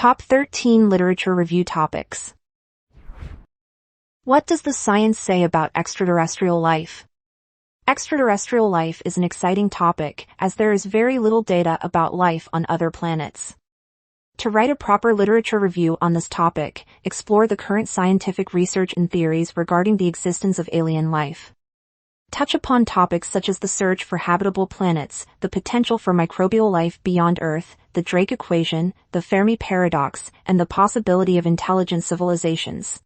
Top 13 Literature Review Topics. What does the science say about extraterrestrial life? Extraterrestrial life is an exciting topic, as there is very little data about life on other planets. To write a proper literature review on this topic, explore the current scientific research and theories regarding the existence of alien life. Touch upon topics such as the search for habitable planets, the potential for microbial life beyond Earth, the Drake equation, the Fermi paradox, and the possibility of intelligent civilizations.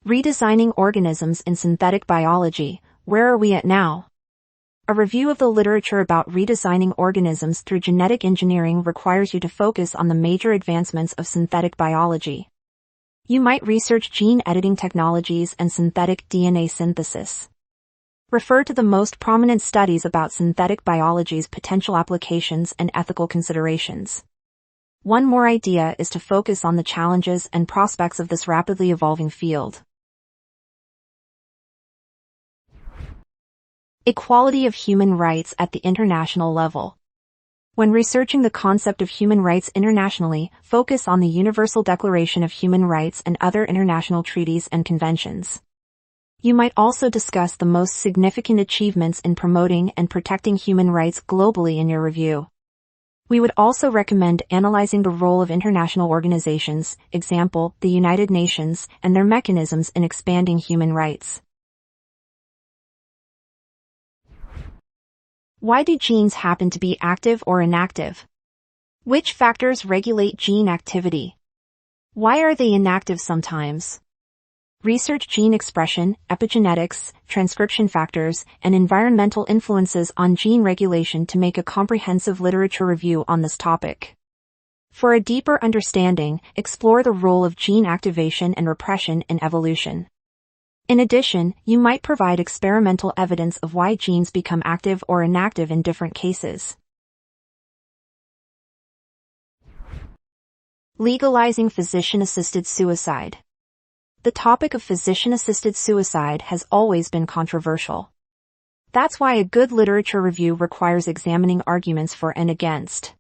Redesigning organisms in synthetic biology. Where are we at now? A review of the literature about redesigning organisms through genetic engineering requires you to focus on the major advancements of synthetic biology. You might research gene editing technologies and synthetic DNA synthesis. Refer to the most prominent studies about synthetic biology's potential applications and ethical considerations. One more idea is to focus on the challenges and prospects of this rapidly evolving field. Equality of human rights at the international level. When researching the concept of human rights internationally, focus on the Universal Declaration of Human Rights and other international treaties and conventions. You might also discuss the most significant achievements in promoting and protecting human rights globally in your review. We would also recommend analyzing the role of international organizations, example, the United Nations, and their mechanisms in expanding human rights. Why do genes happen to be active or inactive? Which factors regulate gene activity? Why are they inactive sometimes? Research gene expression, epigenetics, transcription factors, and environmental influences on gene regulation to make a comprehensive literature review on this topic. For a deeper understanding, explore the role of gene activation and repression in evolution. In addition, you might provide experimental evidence of why genes become active or inactive in different cases. Legalizing physician-assisted suicide. The topic of physician-assisted suicide has always been controversial. That's why a good literature review requires examining arguments for and against.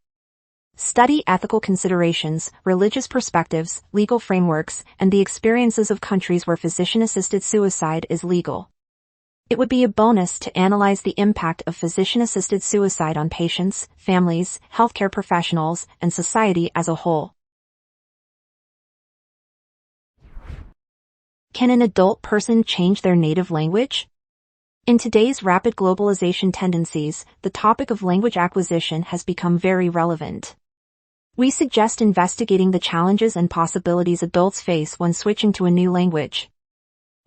Study ethical considerations, religious perspectives, legal frameworks, and the experiences of countries where physician-assisted suicide is legal. It would be a bonus to analyze the impact of physician-assisted suicide on patients, families, healthcare professionals, and society as a whole. Can an adult person change their native language? In today's rapid globalization tendencies, the topic of language acquisition has become very relevant. We suggest investigating the challenges and possibilities adults face when switching to a new language.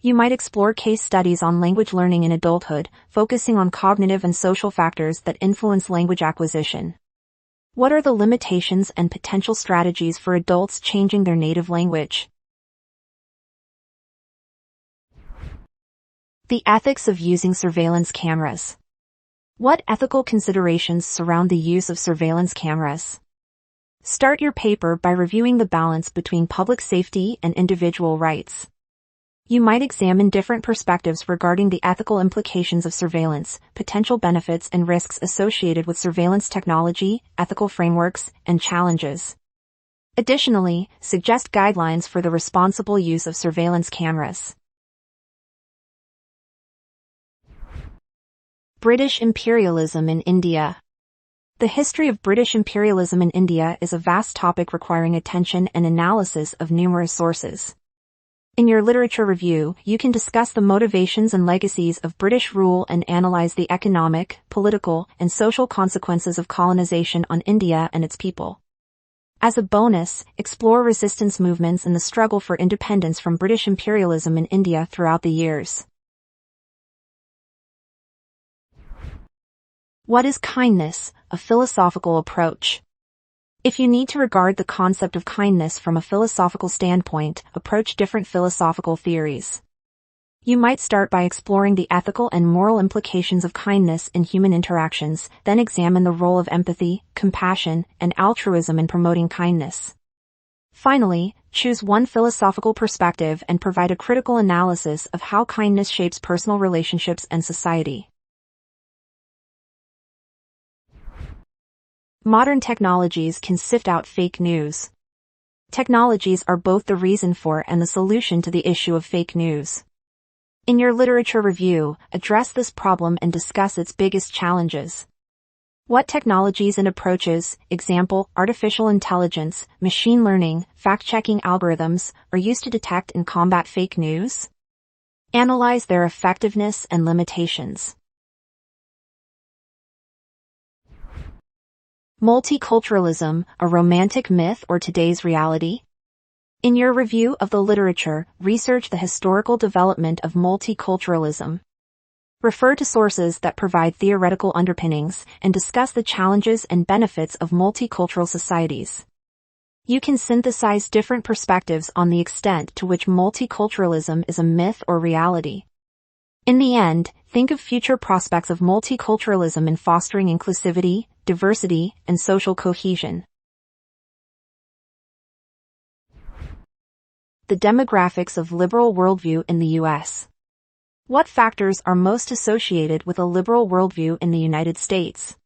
You might explore case studies on language learning in adulthood, focusing on cognitive and social factors that influence language acquisition. What are the limitations and potential strategies for adults changing their native language? The ethics of using surveillance cameras. What ethical considerations surround the use of surveillance cameras? Start your paper by reviewing the balance between public safety and individual rights. You might examine different perspectives regarding the ethical implications of surveillance, potential benefits and risks associated with surveillance technology, ethical frameworks, and challenges. Additionally, suggest guidelines for the responsible use of surveillance cameras. British imperialism in India. The history of British imperialism in India is a vast topic requiring attention and analysis of numerous sources. In your literature review, you can discuss the motivations and legacies of British rule and analyze the economic, political, and social consequences of colonization on India and its people. As a bonus, explore resistance movements and the struggle for independence from British imperialism in India throughout the years. What is kindness? A philosophical approach. If you need to regard the concept of kindness from a philosophical standpoint, approach different philosophical theories. You might start by exploring the ethical and moral implications of kindness in human interactions, then examine the role of empathy, compassion, and altruism in promoting kindness. Finally, choose one philosophical perspective and provide a critical analysis of how kindness shapes personal relationships and society. Modern technologies can sift out fake news. Technologies are both the reason for and the solution to the issue of fake news. In your literature review, address this problem and discuss its biggest challenges. What technologies and approaches, example, artificial intelligence, machine learning, fact-checking algorithms, are used to detect and combat fake news? Analyze their effectiveness and limitations. Multiculturalism, a romantic myth or today's reality? In your review of the literature, research the historical development of multiculturalism. Refer to sources that provide theoretical underpinnings and discuss the challenges and benefits of multicultural societies. You can synthesize different perspectives on the extent to which multiculturalism is a myth or reality. In the end, think of future prospects of multiculturalism in fostering inclusivity, diversity, and social cohesion. The demographics of liberal worldview in the U.S. What factors are most associated with a liberal worldview in the United States?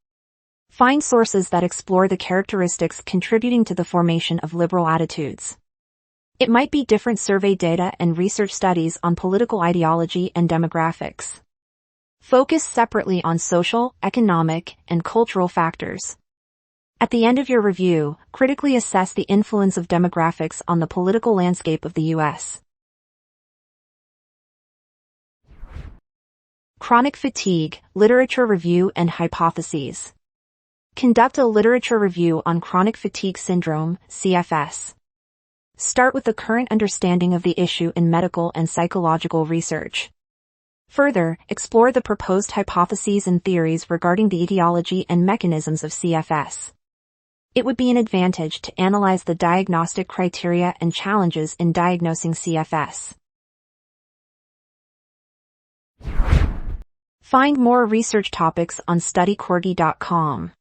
Find sources that explore the characteristics contributing to the formation of liberal attitudes. It might be different survey data and research studies on political ideology and demographics. Focus separately on social, economic, and cultural factors. At the end of your review, critically assess the influence of demographics on the political landscape of the U.S. Chronic fatigue, literature review and hypotheses. Conduct a literature review on chronic fatigue syndrome, CFS. Start with the current understanding of the issue in medical and psychological research. Further, explore the proposed hypotheses and theories regarding the etiology and mechanisms of CFS. It would be an advantage to analyze the diagnostic criteria and challenges in diagnosing CFS. Find more research topics on studycorgi.com.